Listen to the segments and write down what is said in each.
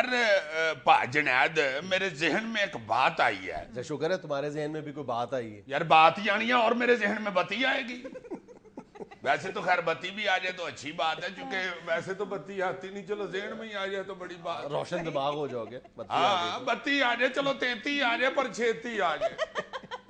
یار جنید میرے ذہن میں ایک بات آئی ہے. شکر ہے تمہارے ذہن میں بھی کوئی بات آئی ہے. یار بات ہی آنی ہے اور میرے ذہن میں بتی آئے گی. ویسے تو خیر بتی بھی آ جائے تو اچھی بات ہے, چونکہ ویسے تو بتی آتی نہیں, چلو ذہن میں ہی آ جائے تو بڑی بات. روشن دماغ ہو جاؤ گے. ہاں بتی آ جائے, چلو 33 آ جائے پر 36 آ جائے.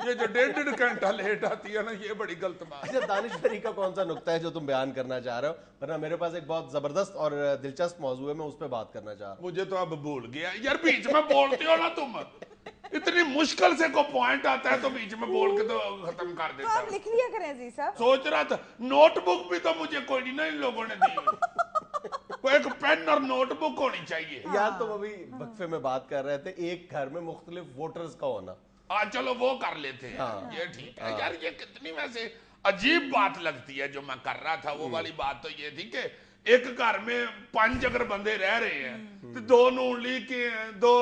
یہ جو 1.5 گھنٹہ لیٹ آتی ہے نا, یہ بڑی غلط بات. اچھا دانش بھائی کا کون سا نقطہ ہے جو تم بیان کرنا چاہ رہے ہو؟ ورنہ میرے پاس ایک بہت زبردست اور دلچسپ موضوع ہے, میں اس پہ بات کرنا چاہ رہا ہوں. مجھے تو اب بھول گیا یار, بیچ میں بولتے ہو نا تم, اتنی مشکل سے کوئی پوائنٹ آتا ہے تو بیچ میں بول کے تو ختم کر دیتا تو ہوں. آپ لکھ لیا کریں عزیز صاحب. سوچ رہا تھا نوٹ بک بھی تو مجھے کوئی نہیں نا ان لوگوں نے دی ہوئی, کوئی ایک پین اور نوٹ بک ہونی چاہیے. یار تم ابھی وقفے میں بات کر رہے تھے ایک گھر میں مختلف ووٹرز کا ہونا. چلو وہ کر لیتے ہیں, یہ ٹھیک ہے یار. یہ کتنی ویسے عجیب بات لگتی ہے جو میں کر رہا تھا. وہ والی بات تو یہ تھی کہ ایک گھر میں 5 اگر بندے رہ رہے ہیں تو 2 نون لیگ کے ہیں, 2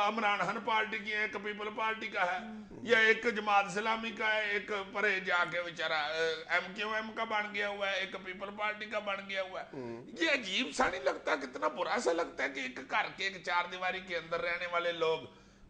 عمران خان پارٹی کی ہیں, ایک پیپل پارٹی کا ہے, یا ایک جماعت اسلامی کا ہے, ایک پرے جا کے بیچارہ MQM کا بن گیا ہوا ہے, ایک پیپل پارٹی کا بن گیا ہوا ہے. یہ عجیب سا نہیں لگتا, کتنا برا سا لگتا ہے کہ ایک گھر کے ایک 4 دیواری کے اندر رہنے والے لوگ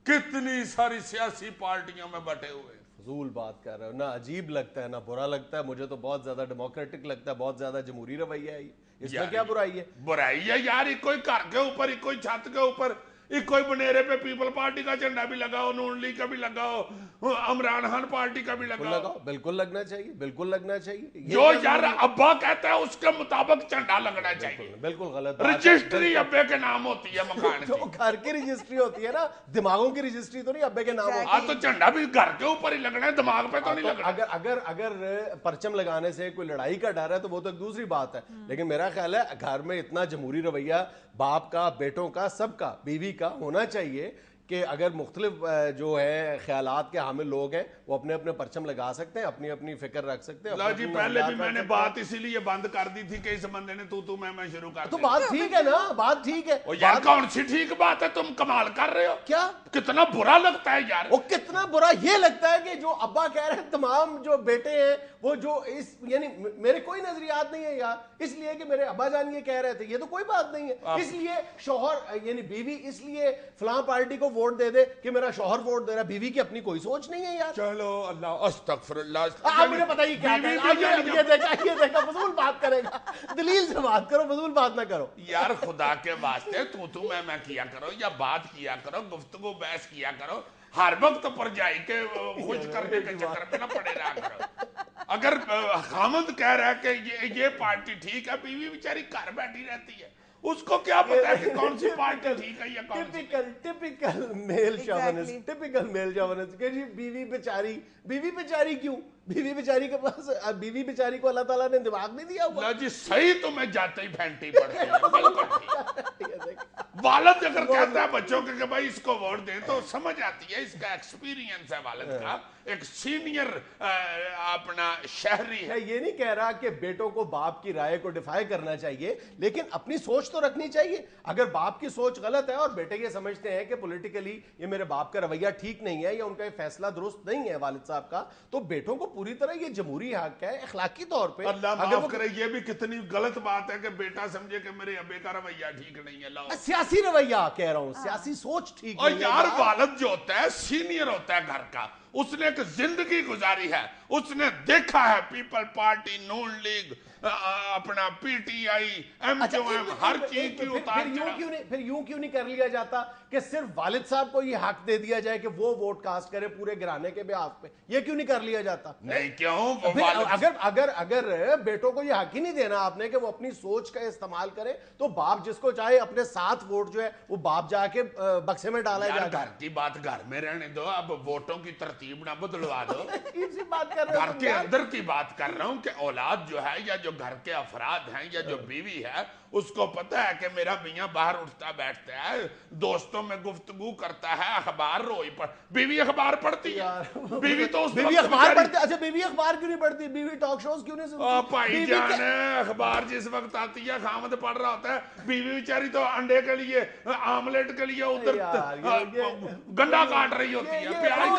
کتنی ساری سیاسی پارٹیوں میں بٹے ہوئے. فضول بات کر رہے ہو. نہ عجیب لگتا ہے نہ برا لگتا ہے, مجھے تو بہت زیادہ ڈیموکریٹک لگتا ہے, بہت زیادہ جمہوری رویہ ہے. اس میں کیا برائی ہے؟ برائی ہے یار, ایک کوئی گھر کے اوپر, ایک کوئی چھت کے اوپر, ایک کوئی بنیرے پہ پیپل پارٹی کا جھنڈا بھی لگاؤ, نون لیگ کا بھی لگاؤ, عمران خان پارٹی کا بھی لگاؤ. بالکل لگنا چاہیے, بالکل لگنا چاہیے. جو یار ابا کہتا ہے اس کے مطابق جھنڈا لگنا چاہیے. بالکل غلط. رجسٹری ابے کے نام ہوتی ہے مکان جو کی. گھر کی رجسٹری ہوتی ہے نا, دماغوں کی رجسٹری تو نہیں ابے کے نام ہوتی. ہاں تو جھنڈا بھی گھر کے اوپر ہی لگنا ہے, دماغ پہ تو نہیں لگنا. اگر پرچم لگانے سے کوئی لڑائی کا ڈر ہے تو وہ تو ایک دوسری بات ہے, لیکن میرا خیال ہے گھر میں اتنا جمہوری رویہ باپ کا, بیٹوں کا, سب کا, بیوی کا ہونا چاہیے کہ اگر مختلف جو ہے خیالات کے حامل لوگ ہیں وہ اپنے اپنے پرچم لگا سکتے ہیں, اپنی اپنی فکر رکھ سکتے ہیں. جی پہلے بھی میں نے بات اسی لیے بند کر دی تھی کہ اس بندے نے تو میں شروع کر تو بات ٹھیک ہے نا, بات ٹھیک ہے. یار کون سی ٹھیک بات ہے, تم کمال کر رہے ہو. کیا کتنا برا لگتا ہے یار. وہ کتنا برا یہ لگتا ہے کہ جو ابا کہہ رہے ہیں تمام جو بیٹے ہیں وہ جو اس, یعنی میرے کوئی نظریات نہیں ہے یار, اس لیے کہ میرے ابا جان یہ کہہ رہے تھے, یہ تو کوئی بات نہیں ہے. اس لیے شوہر یعنی بیوی اس لیے فلاں پارٹی کو ووٹ دے دے کہ میرا شوہر ووٹ دے رہا ہے, بیوی کی اپنی کوئی سوچ نہیں ہے یار. چلو اللہ استغفر اللہ. آپ مجھے بتائیے کیا یہ دیکھا فضول بات کرے گا, دلیل سے بات کرو, فضول بات نہ کرو یار. خدا کے واسطے تو میں کیا کرو, یا بات کیا کرو, گفتگو بحث کیا کرو, ہر وقت پر جائی کے خوش کرنے کے چکر میں نہ پڑے رہا کرو. اگر خامد کہہ رہا ہے کہ یہ پارٹی ٹھیک ہے, بیوی بیچاری گھر بیٹھی رہتی ہے, اس کو کیا پتا ہے کہ کون سی پارٹی ٹھیک ہے یا کون سی. ٹپیکل میل شوونسٹ, ٹپیکل میل شوونسٹ کہ جی بیوی بیچاری کیوں, بیوی بیچاری کے پاس, بیوی بیچاری کو اللہ تعالیٰ نے دماغ نہیں دیا ہوا. جی صحیح, تمہیں جاتے ہی پھینٹی پڑتی ہے, بالکل. والد اگر کہتا ہے بچوں کے کہ بھائی اس کو ووٹ دیں تو سمجھ آتی ہے, اس کا ایکسپیرینس ہے والد کا, ایک سینئر اپنا شہری ہے. یہ نہیں کہہ رہا کہ بیٹوں کو باپ کی رائے کو ڈیفائی کرنا چاہیے, لیکن اپنی سوچ تو رکھنی چاہیے. اگر باپ کی سوچ غلط ہے اور بیٹے یہ سمجھتے ہیں کہ پولیٹیکلی یہ میرے باپ کا رویہ ٹھیک نہیں ہے یا ان کا یہ فیصلہ درست نہیں ہے والد صاحب کا, تو بیٹوں کو پوری طرح یہ جمہوری حق ہے اخلاقی طور پہ. اللہ معاف کرے, یہ بھی کتنی غلط بات ہے کہ بیٹا سمجھے کہ میرے ابے کا رویہ ٹھیک نہیں ہے. سیاسی رویہ کہہ رہا ہوں, سیاسی سوچ ٹھیک نہیں ہے. اور یار والد جو ہوتا ہے سینئر ہوتا ہے گھر کا, اس نے ایک زندگی گزاری ہے, اس نے دیکھا ہے پیپل پارٹی, نون لیگ, اپنا پی ٹی آئی, MQM, ہر چیز کی اتار چڑھا. پھر یوں کیوں نہیں کر لیا جاتا کہ صرف والد صاحب کو یہ حق دے دیا جائے کہ وہ ووٹ کاسٹ کرے پورے گھرانے کے بیاف پہ, یہ کیوں نہیں کر لیا جاتا؟ نہیں کیوں, اگر بیٹوں کو یہ حق ہی نہیں دینا آپ نے کہ وہ اپنی سوچ کا استعمال کرے, تو باپ جس کو چاہے اپنے 7 ووٹ جو ہے وہ باپ جا کے بکسے میں ڈالا جائے. گھر کی بات گھر میں رہنے دو, اب ووٹوں کی ترتیب نہ بدلوا دو. بات کر رہے گھر کے اندر کی بات کر رہا ہوں کہ اولاد جو ہے یا جو گھر کے افراد ہیں یا جو بیوی ہے, اس کو پتا ہے کہ میرا میاں باہر اٹھتا بیٹھتا ہے, دوستوں میں گفتگو کرتا ہے, اخبار روئی پر, بیوی اخبار پڑھتی ہے, بیوی تو اس بیوی اخبار پڑھتی ہے. اچھا بیوی اخبار کیوں نہیں پڑھتی, بیوی ٹاک شوز کیوں نہیں سنتی؟ بھائی جان اخبار جس وقت آتی ہے خامد پڑھ رہا ہوتا ہے, بیوی بیچاری تو انڈے کے لیے, آملیٹ کے لیے ادھر گنڈا کاٹ رہی ہوتی ہے, پیاز